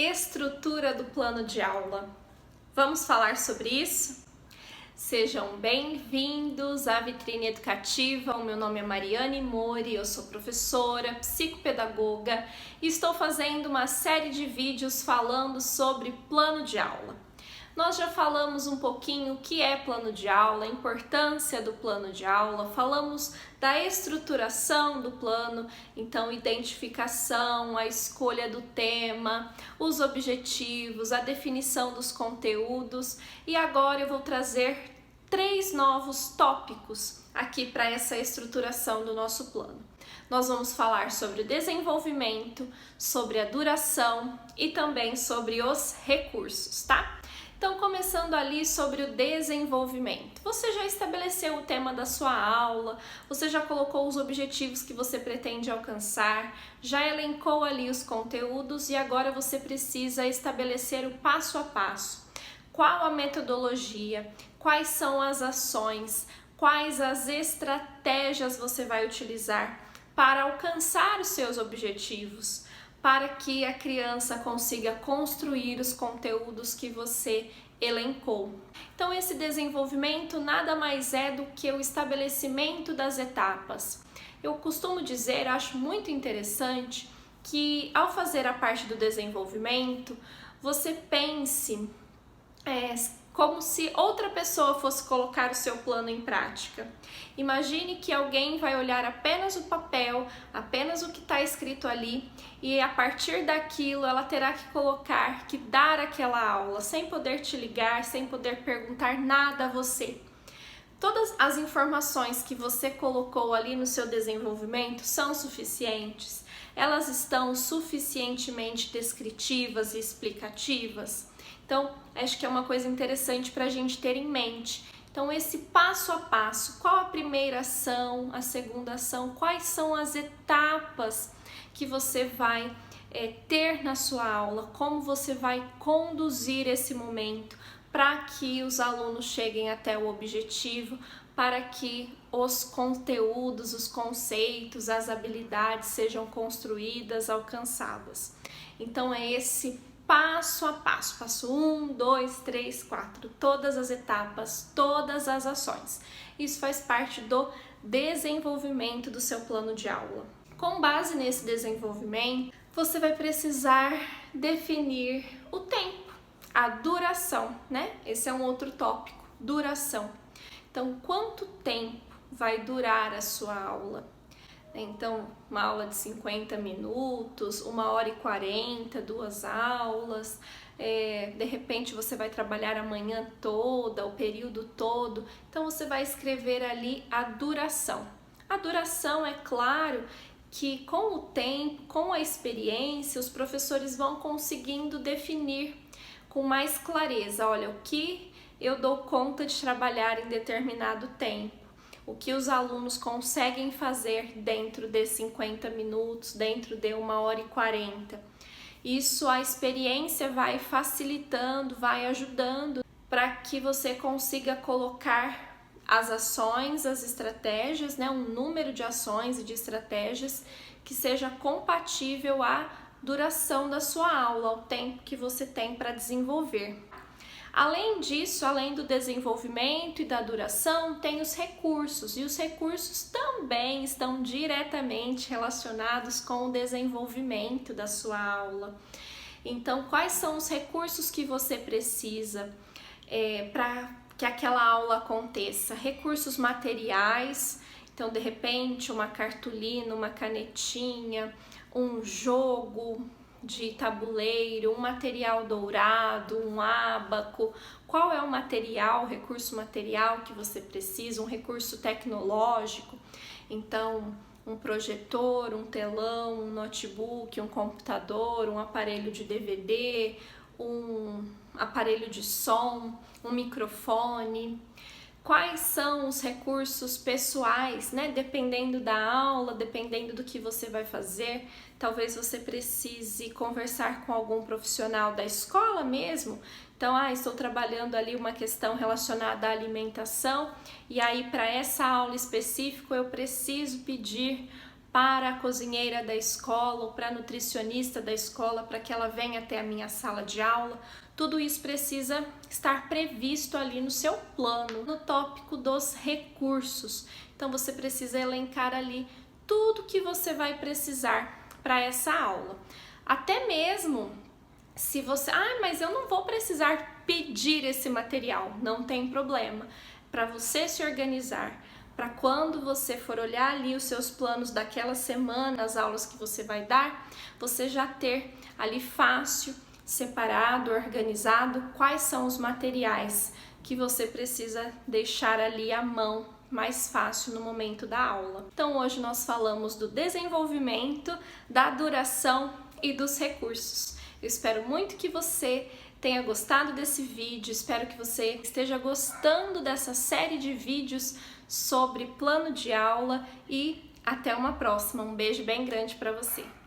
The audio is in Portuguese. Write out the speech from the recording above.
Estrutura do plano de aula. Vamos falar sobre isso? Sejam bem-vindos à Vitrine Educativa. O meu nome é Mariane Mori, eu sou professora, psicopedagoga e estou fazendo uma série de vídeos falando sobre plano de aula. Nós já falamos um pouquinho o que é plano de aula, a importância do plano de aula, falamos da estruturação do plano, então identificação, a escolha do tema, os objetivos, a definição dos conteúdos e agora eu vou trazer 3 novos tópicos aqui para essa estruturação do nosso plano. Nós vamos falar sobre o desenvolvimento, sobre a duração e também sobre os recursos, tá? Então, começando ali sobre o desenvolvimento. Você já estabeleceu o tema da sua aula, você já colocou os objetivos que você pretende alcançar, já elencou ali os conteúdos e agora você precisa estabelecer o passo a passo. Qual a metodologia, quais são as ações, quais as estratégias você vai utilizar para alcançar os seus objetivos, para que a criança consiga construir os conteúdos que você elencou. Então, esse desenvolvimento nada mais é do que o estabelecimento das etapas. Eu costumo dizer, acho muito interessante, que ao fazer a parte do desenvolvimento, você pense como se outra pessoa fosse colocar o seu plano em prática. Imagine que alguém vai olhar apenas o papel, apenas o que está escrito ali e a partir daquilo ela terá que dar aquela aula, sem poder te ligar, sem poder perguntar nada a você. Todas as informações que você colocou ali no seu desenvolvimento são suficientes? Elas estão suficientemente descritivas e explicativas? Então, acho que é uma coisa interessante para a gente ter em mente. Então, esse passo a passo, qual a primeira ação, a segunda ação, quais são as etapas que você vai ter na sua aula, como você vai conduzir esse momento para que os alunos cheguem até o objetivo, para que os conteúdos, os conceitos, as habilidades sejam construídas, alcançadas. Então, é esse passo a passo, passo 1, 2, 3, 4, todas as etapas, todas as ações. Isso faz parte do desenvolvimento do seu plano de aula. Com base nesse desenvolvimento, você vai precisar definir o tempo, a duração, né? Esse é um outro tópico, duração. Então, quanto tempo vai durar a sua aula? Então, uma aula de 50 minutos, 1h40, 2 aulas, de repente você vai trabalhar a manhã toda, o período todo, então você vai escrever ali a duração. A duração, é claro que com o tempo, com a experiência, os professores vão conseguindo definir com mais clareza, olha, o que eu dou conta de trabalhar em determinado tempo. O que os alunos conseguem fazer dentro de 50 minutos, dentro de 1h40. Isso a experiência vai facilitando, vai ajudando para que você consiga colocar as ações, as estratégias, né, um número de ações e de estratégias que seja compatível à duração da sua aula, ao tempo que você tem para desenvolver. Além disso, além do desenvolvimento e da duração, tem os recursos, e os recursos também estão diretamente relacionados com o desenvolvimento da sua aula. Então, quais são os recursos que você precisa para que aquela aula aconteça? Recursos materiais, então, de repente, uma cartolina, uma canetinha, um jogo de tabuleiro, um material dourado, um ábaco. Qual é o material, o recurso material que você precisa? Um recurso tecnológico, então um projetor, um telão, um notebook, um computador, um aparelho de DVD, um aparelho de som, um microfone. Quais são os recursos pessoais, né? Dependendo da aula, dependendo do que você vai fazer, talvez você precise conversar com algum profissional da escola mesmo. Então, estou trabalhando ali uma questão relacionada à alimentação e aí para essa aula específica eu preciso pedir para a cozinheira da escola ou para a nutricionista da escola para que ela venha até a minha sala de aula. Tudo isso precisa estar previsto ali no seu plano, no tópico dos recursos. Então você precisa elencar ali tudo que você vai precisar para essa aula. Até mesmo se você, mas eu não vou precisar pedir esse material, não tem problema. Para você se organizar, para quando você for olhar ali os seus planos daquela semana, as aulas que você vai dar, você já ter ali fácil, separado, organizado, quais são os materiais que você precisa deixar ali à mão mais fácil no momento da aula. Então hoje nós falamos do desenvolvimento, da duração e dos recursos. Eu espero muito que você tenha gostado desse vídeo, espero que você esteja gostando dessa série de vídeos sobre plano de aula e até uma próxima. Um beijo bem grande para você.